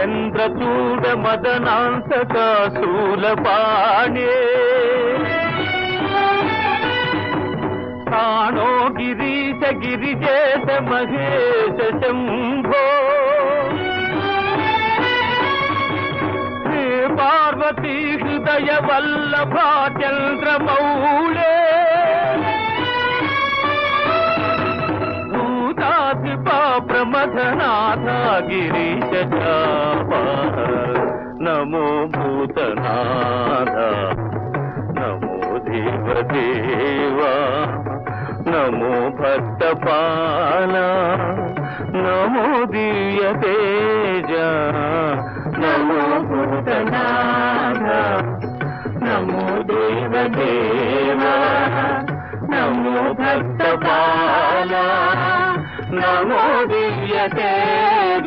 చంద్రచూడ మదనాంతక శూలపాణే స్థాణో గిరీశ గిరిజేశ మహేశ శంభో శ్రీ పార్వతీ హృదయ వల్లభా చంద్రమౌళే భూతాధిపా ప్రమథనాథ గిరీశ చాపా నమో భూతనాథ నమో దేవదేవా నమో భక్తపాల నమో దివ్య తేజ నమో భూతనాథ నమో దేవదేవా నమో భక్తపాల నమో దివ్య తేజ